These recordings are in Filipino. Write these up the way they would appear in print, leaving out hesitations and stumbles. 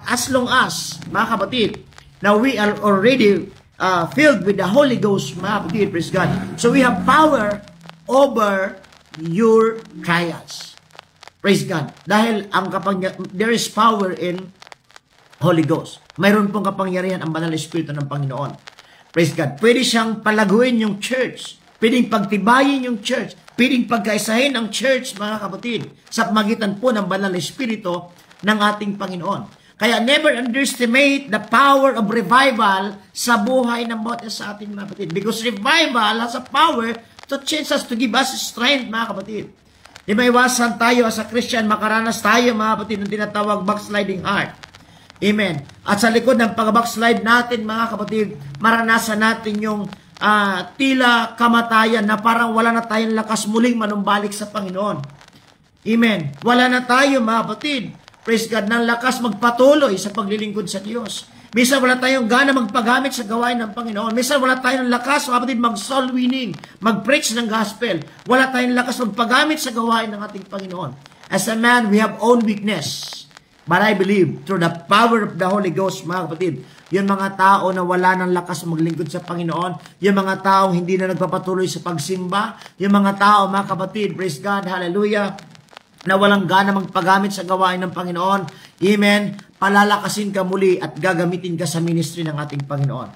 as long as, mga kapatid, now we are already filled with the Holy Ghost, mga kapatid, praise God. So we have power over your trials. Praise God. Dahil there is power in Holy Ghost. Mayroon pong kapangyarihan ang banal na Espiritu ng Panginoon. Praise God. Pwede siyang palaguin yung church. Pwedeng pagtibayin yung church. Pwedeng pagkaisahin ang church, mga kapatid, sa magitan po ng banal na Espiritu ng ating Panginoon. Kaya never underestimate the power of revival sa buhay ng bawat isa sa ating mga kapatid. Because revival has a power to change us, to give us strength, mga kapatid. Di ba iwasan tayo as a Christian, makaranas tayo, mga kapatid, ng tinatawag backsliding heart. Amen. At sa likod ng pag-backslide natin, mga kapatid, maranasan natin yung tila kamatayan na parang wala na tayong lakas muling manumbalik sa Panginoon. Amen. Wala na tayo, mga kapatid, praise God, ng lakas magpatuloy sa paglilingkod sa Diyos. Minsan wala tayong gana magpagamit sa gawain ng Panginoon. Minsan wala tayong lakas, mga kapatid, mag-soul winning, mag-preach ng gospel. Wala tayong lakas magpagamit sa gawain ng ating Panginoon. As a man, we have own weakness. But I believe, through the power of the Holy Ghost, mga kapatid, yung mga tao na wala ng lakas maglingkod sa Panginoon, yung mga tao hindi na nagpapatuloy sa pagsimba, yung mga tao, mga kapatid, praise God, hallelujah, na walang gana magpagamit sa gawain ng Panginoon, amen, palalakasin ka muli at gagamitin ka sa ministry ng ating Panginoon.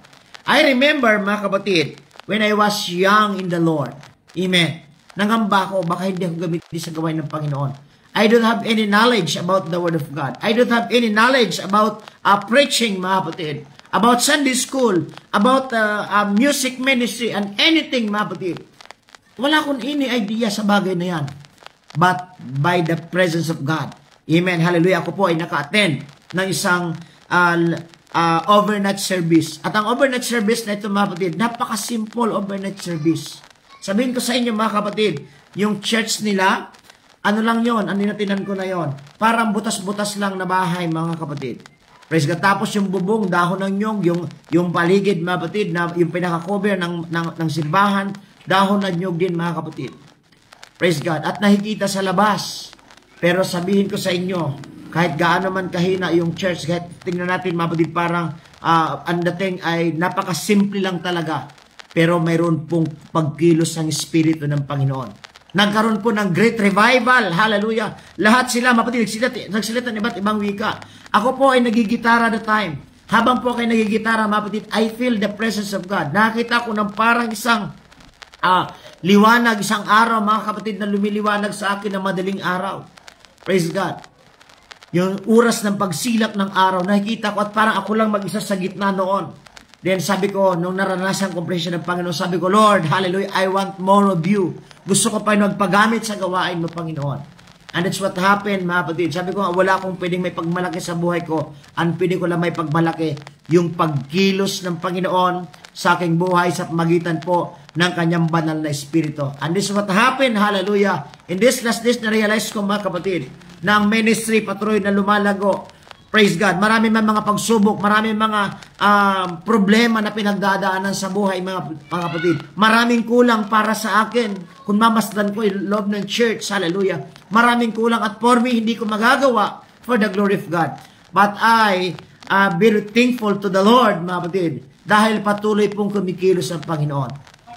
I remember, mga kapatid, when I was young in the Lord, amen, nangamba ko, baka hindi ako gamitin sa gawain ng Panginoon. I don't have any knowledge about the Word of God. I don't have any knowledge about preaching, mga kapatid, about Sunday school, about music ministry, and anything, mga kapatid. Wala akong any idea sa bagay na yan. But by the presence of God. Amen. Hallelujah. Ako po ay naka-attend ng isang overnight service. At ang overnight service na ito, mga kapatid, napaka-simple overnight service. Sabihin ko sa inyo, mga kapatid, yung church nila, ano lang yon, ano natinan ko na yon. Parang butas-butas lang na bahay, mga kapatid. Praise God. Tapos yung bubong, dahon ng nyog, yung paligid, mga kapatid, na, yung pinaka-cover ng simbahan, dahon ng nyog din, mga kapatid. Praise God. At nakikita sa labas. Pero sabihin ko sa inyo, kahit gaano man kahina yung church, kahit tingnan natin, mga kapatid, parang ang dating ay napaka-simple lang talaga. Pero mayroon pong pagkilos ng Espiritu ng Panginoon. Nagkaroon po ng great revival. Hallelujah. Lahat sila, mapatid, nagsilita ng iba't ibang wika. Ako po ay nagigitara the time. Habang po kayo nagigitara, mapatid, I feel the presence of God. Nakita ko ng parang isang liwanag, isang araw, mga kapatid, na lumiliwanag sa akin ng madaling araw. Praise God. Yung oras ng pagsilak ng araw, nakikita ko at parang ako lang mag-isa sa gitna noon. Then sabi ko, nung naranasan ko presensya ng Panginoon, sabi ko, Lord, hallelujah, I want more of you. Gusto ko pa magpagamit sa gawain mo, Panginoon. And that's what happened, mga kapatid. Sabi ko, wala akong pwedeng may pagmalaki sa buhay ko. Ang pwede ko lang may pagmalaki, yung pagkilos ng Panginoon sa aking buhay sa magitan po ng kanyang banal na Espiritu. And this is what happened, hallelujah. In this last days, na-realize ko, mga kapatid, na ang ministry patuloy na lumalago. Praise God. Marami man mga pagsubok, marami mga problema na pinagdadaanan sa buhay, mga kapatid. Maraming kulang para sa akin kung mamasdan ko yung loob ng church. Hallelujah. Maraming kulang at for me, hindi ko magagawa for the glory of God. But I very thankful to the Lord, mga kapatid, dahil patuloy pong kumikilos ang Panginoon.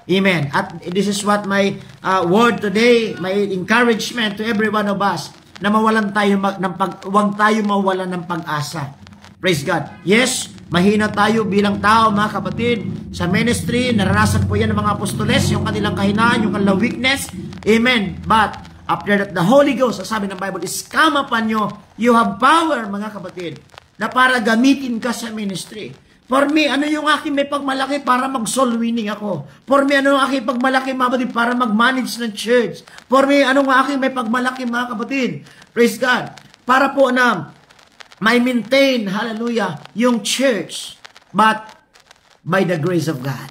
Amen. At this is what my word today, my encouragement to every one of us, na mawalan tayo huwag tayo mawalan ng pag-asa. Praise God. Yes, mahina tayo bilang tao, mga kapatid, sa ministry, naranasan po yan ng mga apostoles, yung kanilang kahinaan, yung kanilang weakness. Amen. But, after that, the Holy Ghost, sabi ng Bible, is come upon you. You have power, mga kapatid, na para gamitin ka sa ministry. For me, ano yung aking may pagmalaki para mag-soul winning ako? For me, ano yung aking pagmalaki, mga kapatid, para mag-manage ng church? For me, ano yung aking may pagmalaki, mga kapatid? Praise God. Para po na may maintain, hallelujah, yung church. But, by the grace of God,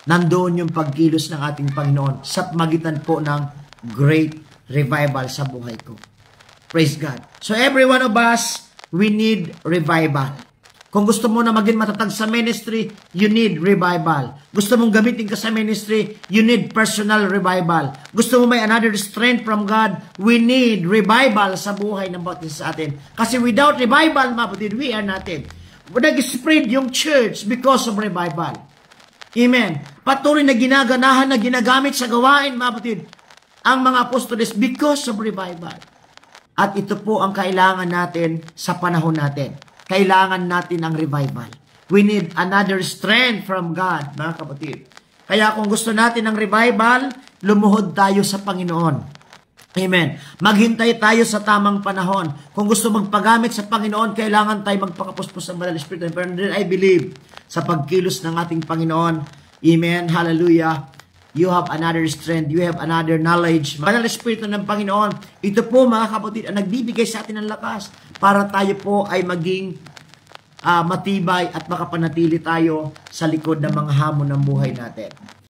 nandoon yung pagkilos ng ating Panginoon sa magitan po ng great revival sa buhay ko. Praise God. So, every one of us, we need revival. Kung gusto mo na maging matatag sa ministry, you need revival. Gusto mong gamitin ka sa ministry, you need personal revival. Gusto mo may another strength from God, we need revival sa buhay ng bawat isa sa atin. Kasi without revival, mga kapatid, we are nothing. Nag-spread yung church because of revival. Amen. Patuloy na ginaganahan, na ginagamit sa gawain, mga kapatid, ang mga apostoles because of revival. At ito po ang kailangan natin sa panahon natin. Kailangan natin ang revival. We need another strength from God, mga kapatid. Kaya kung gusto natin ng revival, lumuhod tayo sa Panginoon. Amen. Maghintay tayo sa tamang panahon. Kung gusto magpagamit sa Panginoon, kailangan tayo magpakapuspos ng Banal na Espiritu. Pero I believe sa pagkilos ng ating Panginoon. Amen. Hallelujah. You have another strength. You have another knowledge. Banal na Espiritu ng Panginoon. Ito po, mga kapatid, ang nagbibigay sa atin ng lakas para tayo po ay maging matibay at makapanatili tayo sa likod ng mga hamon ng buhay natin.